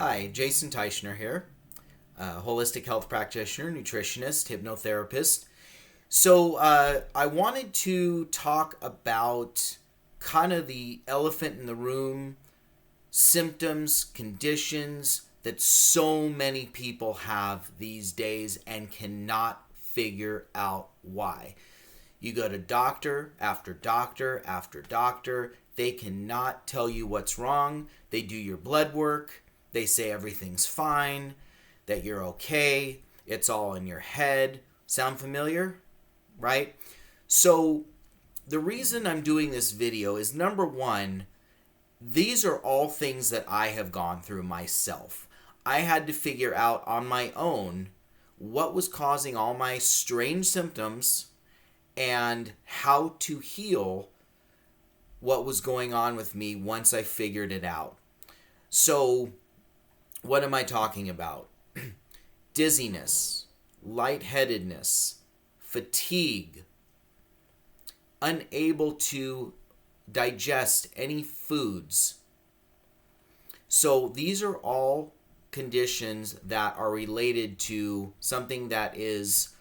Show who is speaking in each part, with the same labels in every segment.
Speaker 1: Hi, Jason Teichner here, holistic health practitioner, nutritionist, hypnotherapist. I wanted to talk about kind of the elephant in the room, symptoms, conditions that so many people have these days and cannot figure out why. You go to doctor after doctor after doctor. They cannot tell you what's wrong. They do your blood work. They say everything's fine, that you're okay. It's all in your head. Sound familiar? Right? So, the reason I'm doing this video is number one, these are all things that I have gone through myself. I had to figure out on my own what was causing all my strange symptoms and how to heal what was going on with me once I figured it out. So, what am I talking about? Dizziness, lightheadedness, fatigue, unable to digest any foods. So, these are all conditions that are related to something that is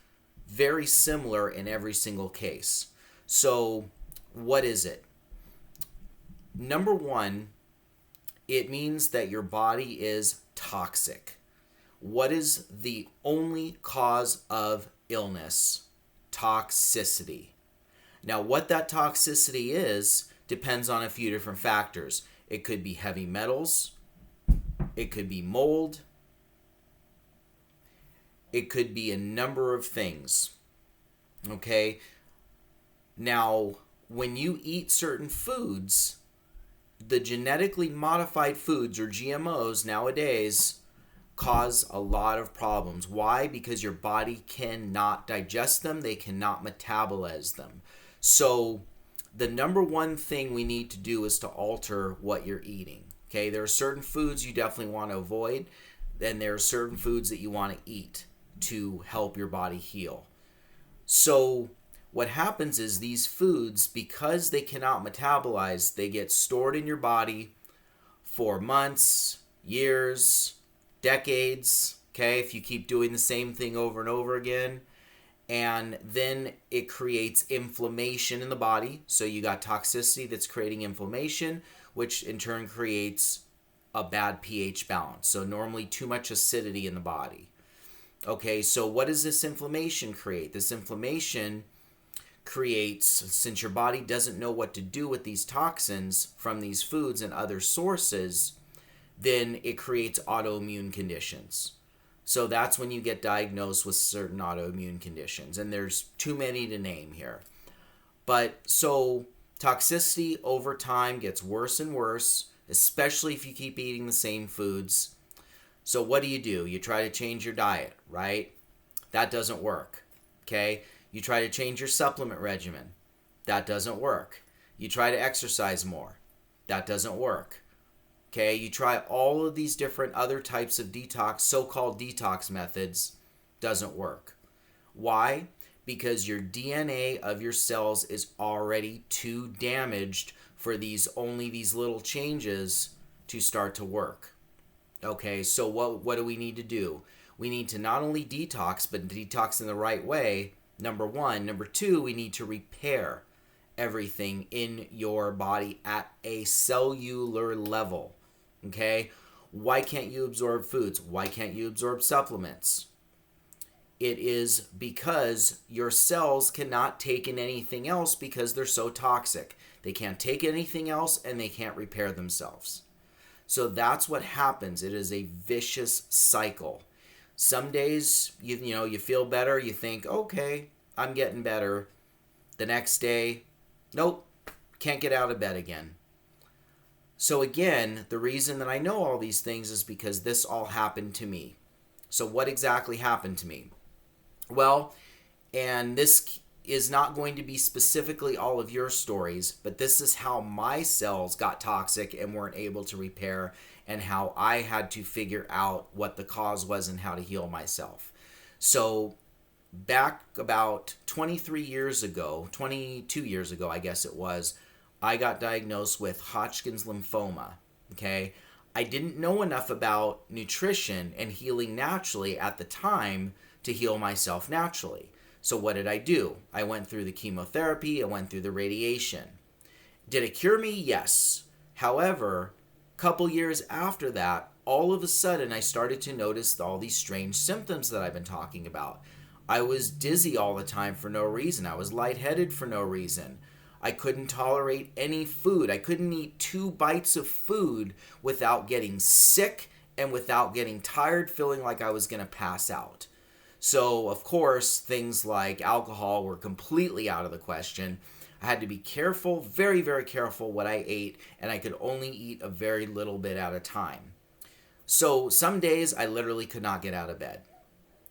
Speaker 1: very similar in every single case. So, what is it? Number one, it means that your body is toxic. What is the only cause of illness? Toxicity. Now, what that toxicity is depends on a few different factors. It could be heavy metals, it could be mold, it could be a number of things. Okay? Now, when you eat certain foods, the genetically modified foods or GMOs nowadays cause a lot of problems. Why? Because your body cannot digest them, they cannot metabolize them. So, the number one thing we need to do is to alter what you're eating. Okay, there are certain foods you definitely want to avoid, and there are certain foods that you want to eat to help your body heal. So, what happens is these foods, because they cannot metabolize, they get stored in your body for months, years, decades, okay, if you keep doing the same thing over and over again. And then it creates inflammation in the body. So you got toxicity that's creating inflammation, which in turn creates a bad pH balance. So normally too much acidity in the body. Okay, so what does this inflammation create? This inflammation creates, since your body doesn't know what to do with these toxins from these foods and other sources, then it creates autoimmune conditions. So that's when you get diagnosed with certain autoimmune conditions. And there's too many to name here. But so toxicity over time gets worse and worse, especially if you keep eating the same foods. So what do? You try to change your diet, right? That doesn't work, okay? You try to change your supplement regimen. That doesn't work. You try to exercise more. That doesn't work. Okay, you try all of these different other types of detox, so-called detox methods, doesn't work. Why? Because your DNA of your cells is already too damaged for only these little changes to start to work. Okay, so what do we need to do? We need to not only detox, but detox in the right way, number one. Number two, we need to repair everything in your body at a cellular level. Okay? Why can't you absorb foods? Why can't you absorb supplements? It is because your cells cannot take in anything else because they're so toxic. They can't take anything else and they can't repair themselves. So that's what happens. It is a vicious cycle. Some days, you feel better. You think, okay, I'm getting better. The next day, nope, can't get out of bed again. So again, the reason that I know all these things is because this all happened to me. So what exactly happened to me? Well, and this is not going to be specifically all of your stories, but this is how my cells got toxic and weren't able to repair, and how I had to figure out what the cause was and how to heal myself. So back about 22 years ago, I guess it was, I got diagnosed with Hodgkin's lymphoma. Okay, I didn't know enough about nutrition and healing naturally at the time to heal myself naturally. So what did I do? I went through the chemotherapy, I went through the radiation. Did it cure me? Yes. However, a couple years after that, all of a sudden I started to notice all these strange symptoms that I've been talking about. I was dizzy all the time for no reason. I was lightheaded for no reason. I couldn't tolerate any food. I couldn't eat 2 bites of food without getting sick and without getting tired, feeling like I was going to pass out. So, of course, things like alcohol were completely out of the question. I had to be careful, very, very careful what I ate, and I could only eat a very little bit at a time. So, some days I literally could not get out of bed,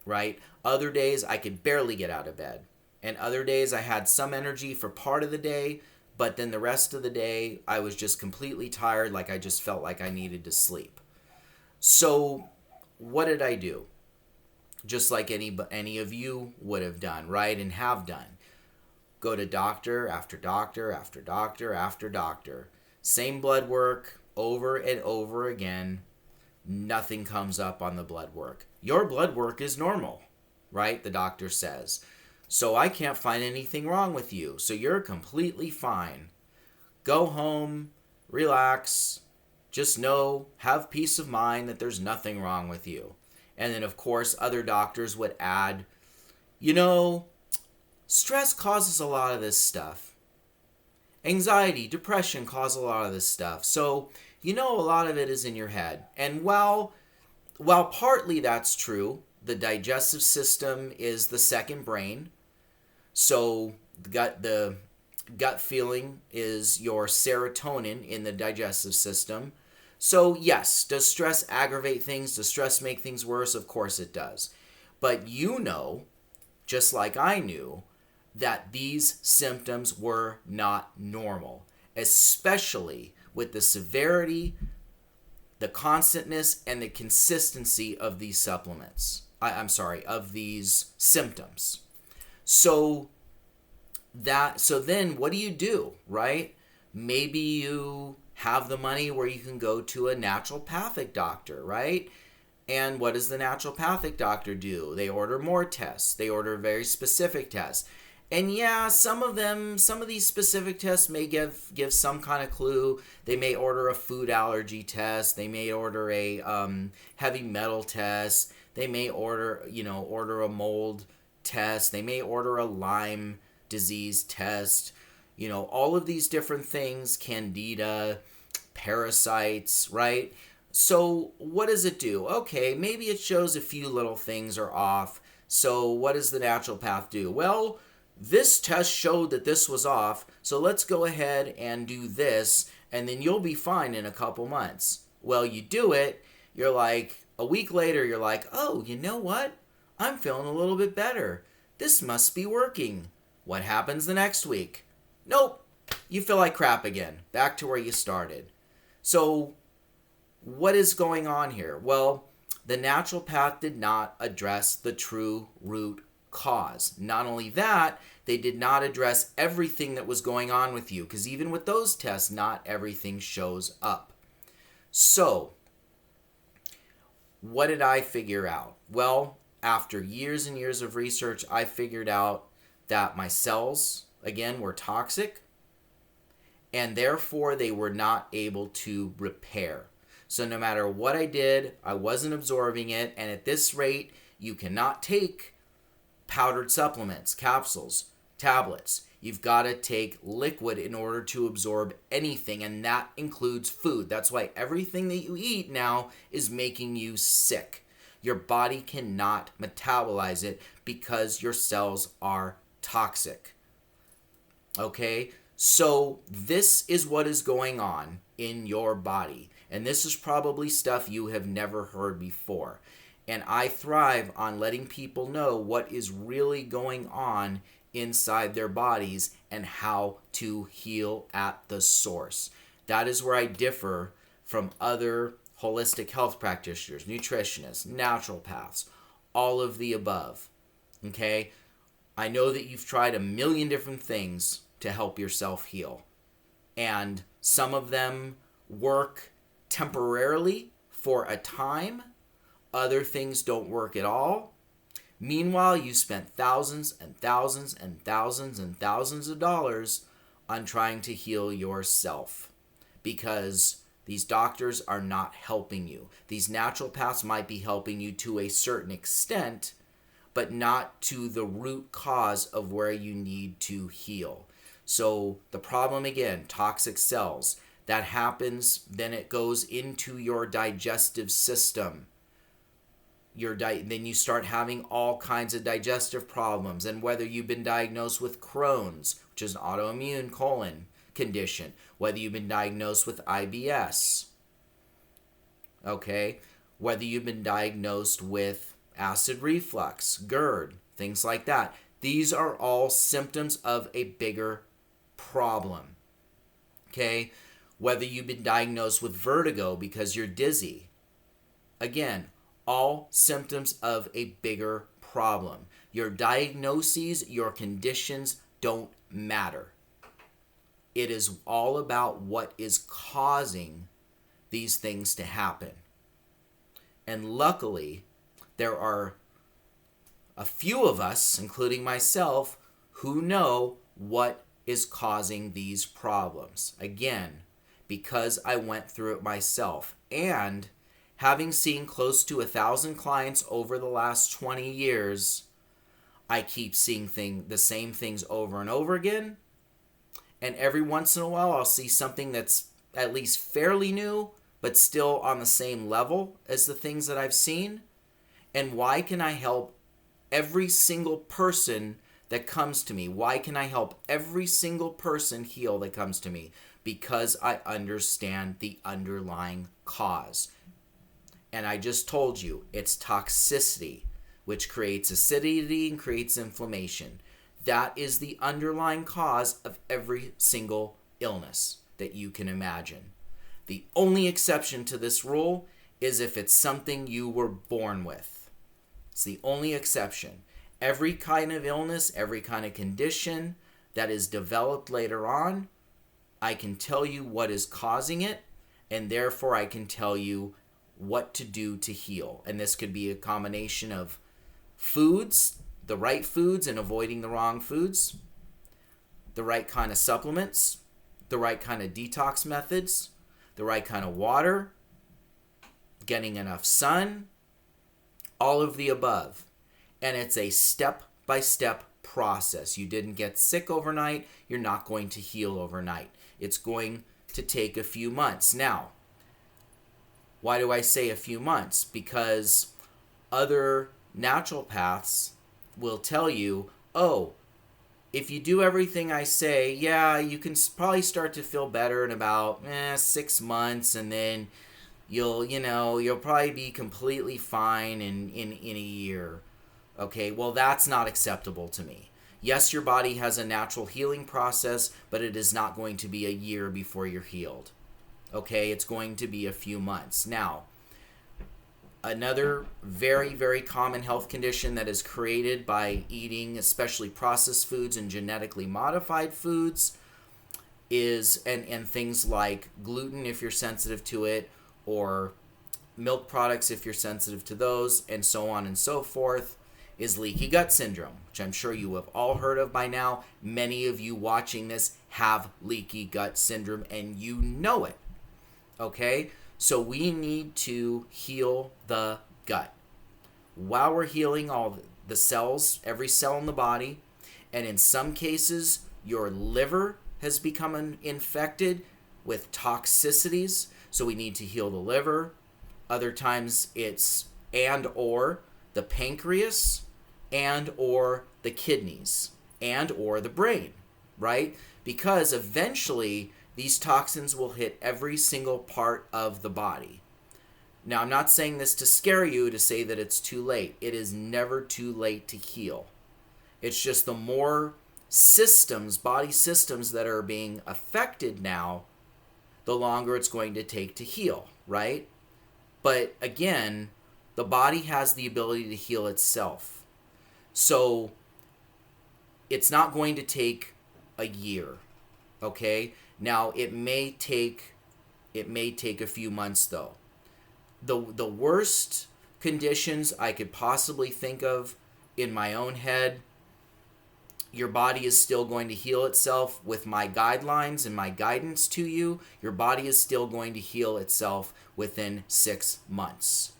Speaker 1: right? Other days I could barely get out of bed. And other days I had some energy for part of the day, but then the rest of the day I was just completely tired, like I just felt like I needed to sleep. So, what did I do? Just like any of you would have done, right? And have done. Go to doctor after doctor after doctor after doctor. Same blood work over and over again. Nothing comes up on the blood work. Your blood work is normal, right? The doctor says. So I can't find anything wrong with you. So you're completely fine. Go home, relax, just know, have peace of mind that there's nothing wrong with you. And then, of course, other doctors would add, stress causes a lot of this stuff. Anxiety, depression cause a lot of this stuff. So, a lot of it is in your head. And while partly that's true, the digestive system is the second brain. So the gut feeling is your serotonin in the digestive system. So yes, does stress aggravate things? Does stress make things worse? Of course it does. But just like I knew, that these symptoms were not normal, especially with the severity, the constantness, and the consistency of these of these symptoms. So then what do, right? Maybe you have the money where you can go to a naturopathic doctor, right? And what does the naturopathic doctor do? They order more tests. They order very specific tests. And yeah, some of these specific tests may give some kind of clue. They may order a food allergy test. They may order a heavy metal test. They may order a mold test. They may order a Lyme disease test. All of these different things, candida, parasites, right? So what does it do? Okay, maybe it shows a few little things are off. So what does the naturopath do? Well, this test showed that this was off, so let's go ahead and do this, and then you'll be fine in a couple months. Well, you do it, you're like, a week later, you're like, oh, you know what? I'm feeling a little bit better. This must be working. What happens the next week? Nope. You feel like crap again. Back to where you started. So, what is going on here? Well, the naturopath did not address the true root cause. Not only that, they did not address everything that was going on with you, because even with those tests, not everything shows up. So, what did I figure out? Well, after years and years of research, I figured out that my cells, again, were toxic, and therefore they were not able to repair. So no matter what I did, I wasn't absorbing it, and at this rate, you cannot take powdered supplements, capsules, tablets. You've got to take liquid in order to absorb anything, and that includes food. That's why everything that you eat now is making you sick. Your body cannot metabolize it because your cells are toxic. Okay? So this is what is going on in your body. And this is probably stuff you have never heard before. And I thrive on letting people know what is really going on inside their bodies and how to heal at the source. That is where I differ from other holistic health practitioners, nutritionists, naturopaths, all of the above. Okay? I know that you've tried a million different things to help yourself heal. And some of them work temporarily for a time. Other things don't work at all. Meanwhile, you spent thousands and thousands and thousands and thousands of dollars on trying to heal yourself because these doctors are not helping you. These naturopaths might be helping you to a certain extent, but not to the root cause of where you need to heal. So the problem again, toxic cells, that happens, then it goes into your digestive system. Then you start having all kinds of digestive problems. And whether you've been diagnosed with Crohn's, which is an autoimmune colon condition, whether you've been diagnosed with IBS, okay, whether you've been diagnosed with acid reflux, GERD, things like that. These are all symptoms of a bigger problem, okay? Whether you've been diagnosed with vertigo because you're dizzy, again, all symptoms of a bigger problem. Your diagnoses, your conditions don't matter. It is all about what is causing these things to happen. And luckily, there are a few of us, including myself, who know what is causing these problems. Again, because I went through it myself. And having seen close to 1,000 clients over the last 20 years, I keep seeing the same things over and over again. And every once in a while, I'll see something that's at least fairly new, but still on the same level as the things that I've seen. And why can I help every single person that comes to me? Why can I help every single person heal that comes to me? Because I understand the underlying cause. And I just told you, it's toxicity, which creates acidity and creates inflammation. That is the underlying cause of every single illness that you can imagine. The only exception to this rule is if it's something you were born with. It's the only exception. Every kind of illness, every kind of condition that is developed later on, I can tell you what is causing it, and therefore I can tell you what to do to heal. And this could be a combination of foods, the right foods and avoiding the wrong foods, the right kind of supplements, the right kind of detox methods, the right kind of water, getting enough sun, all of the above. And it's a step-by-step process. You didn't get sick overnight. You're not going to heal overnight. It's going to take a few months. Now, why do I say a few months? Because other naturopaths will tell you, oh, if you do everything I say, yeah, you can probably start to feel better in about 6 months, and then you'll probably be completely fine in a year. Okay, well, that's not acceptable to me. Yes, your body has a natural healing process, but it is not going to be a year before you're healed. Okay, it's going to be a few months. Now, another very, very common health condition that is created by eating especially processed foods and genetically modified foods is, and things like gluten if you're sensitive to it, or milk products if you're sensitive to those, and so on and so forth, is leaky gut syndrome, which I'm sure you have all heard of by now. Many of you watching this have leaky gut syndrome, and you know it. Okay? So we need to heal the gut. While we're healing all the cells, every cell in the body, and in some cases, your liver has become infected with toxicities, so we need to heal the liver. Other times it's or the pancreas, and or the kidneys, and or the brain, right? Because eventually these toxins will hit every single part of the body. Now, I'm not saying this to scare you, to say that it's too late. It is never too late to heal. It's just the more systems, body systems that are being affected now, the longer it's going to take to heal, right? But again, the body has the ability to heal itself. So it's not going to take a year, okay? Now, it may take It may take a few months though. The worst conditions I could possibly think of in my own head, your body is still going to heal itself with my guidelines and my guidance to you. Your body is still going to heal itself within 6 months.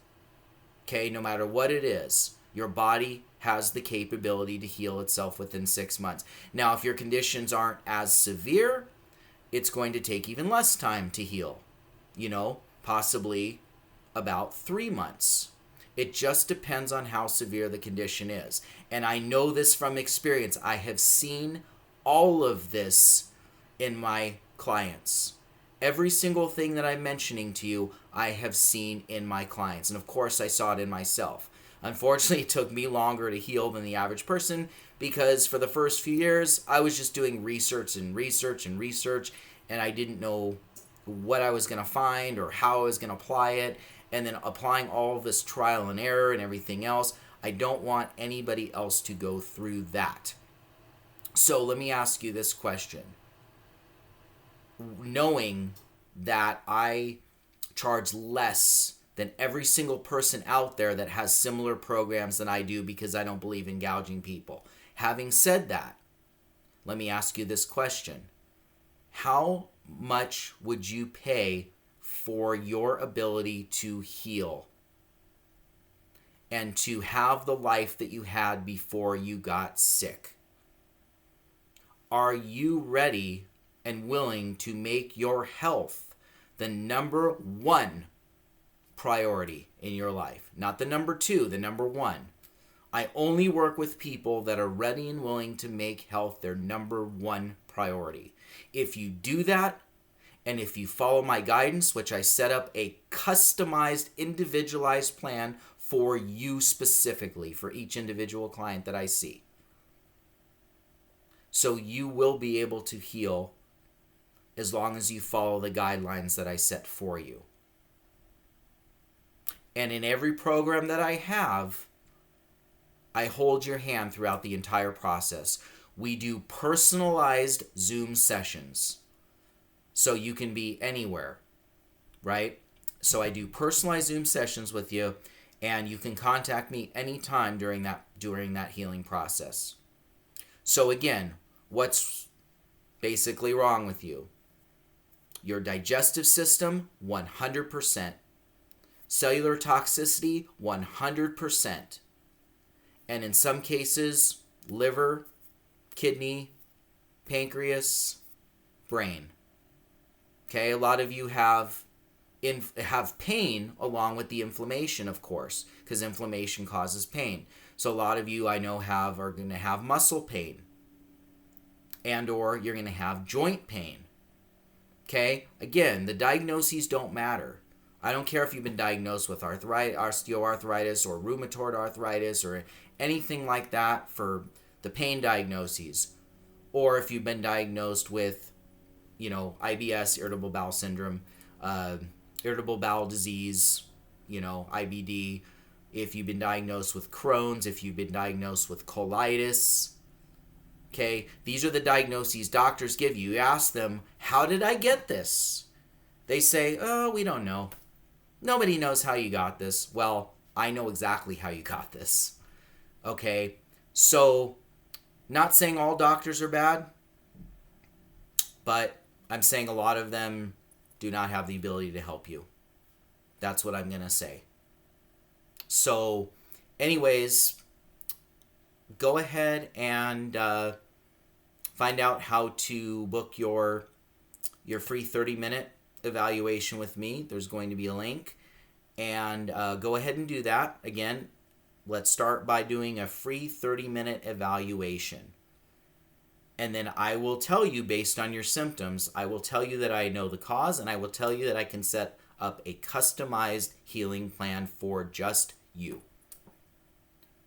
Speaker 1: Okay, no matter what it is, your body has the capability to heal itself within 6 months. Now, if your conditions aren't as severe, it's going to take even less time to heal. Possibly about 3 months. It just depends on how severe the condition is. And I know this from experience. I have seen all of this in my clients. Every single thing that I'm mentioning to you, I have seen in my clients. And of course, I saw it in myself. Unfortunately, it took me longer to heal than the average person because for the first few years, I was just doing research, and I didn't know what I was going to find or how I was going to apply it. And then applying all of this trial and error and everything else, I don't want anybody else to go through that. So let me ask you this question. Knowing that I charge less than every single person out there that has similar programs than I do because I don't believe in gouging people. Having said that, let me ask you this question. How much would you pay for your ability to heal and to have the life that you had before you got sick? Are you ready and willing to make your health the number one priority in your life? Not the number two, the number one. I only work with people that are ready and willing to make health their number one priority. If you do that, and if you follow my guidance, which I set up a customized, individualized plan for you specifically, for each individual client that I see. So you will be able to heal as long as you follow the guidelines that I set for you. And in every program that I have, I hold your hand throughout the entire process. We do personalized Zoom sessions. So you can be anywhere, right? So I do personalized Zoom sessions with you, and you can contact me anytime during that healing process. So again, what's basically wrong with you? Your digestive system, 100%. Cellular toxicity, 100%. And in some cases, liver, kidney, pancreas, brain. Okay, a lot of you have pain along with the inflammation, of course, because inflammation causes pain. So a lot of you I know are going to have muscle pain, and or you're going to have joint pain. Okay, again, the diagnoses don't matter. I don't care if you've been diagnosed with osteoarthritis or rheumatoid arthritis or anything like that for the pain diagnoses, or if you've been diagnosed with IBS, irritable bowel syndrome, irritable bowel disease, IBD, if you've been diagnosed with Crohn's, if you've been diagnosed with colitis. Okay, these are the diagnoses doctors give you. You ask them, how did I get this? They say, oh, we don't know. Nobody knows how you got this. Well, I know exactly how you got this. Okay, so not saying all doctors are bad, but I'm saying a lot of them do not have the ability to help you. That's what I'm going to say. So, anyways, go ahead and find out how to book your free 30-minute evaluation with me. There's going to be a link. And go ahead and do that. Again, let's start by doing a free 30-minute evaluation. And then I will tell you, based on your symptoms, I will tell you that I know the cause, and I will tell you that I can set up a customized healing plan for just you.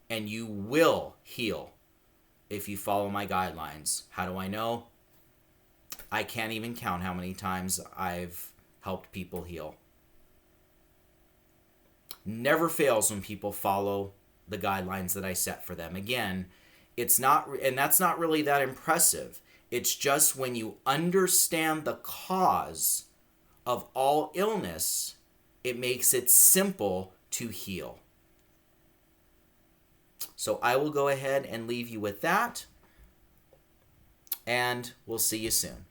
Speaker 1: And you will heal if you follow my guidelines. How do I know? I can't even count how many times I've helped people heal. Never fails when people follow the guidelines that I set for them. Again, it's not, and that's not really that impressive. It's just when you understand the cause of all illness, it makes it simple to heal. So I will go ahead and leave you with that, and we'll see you soon.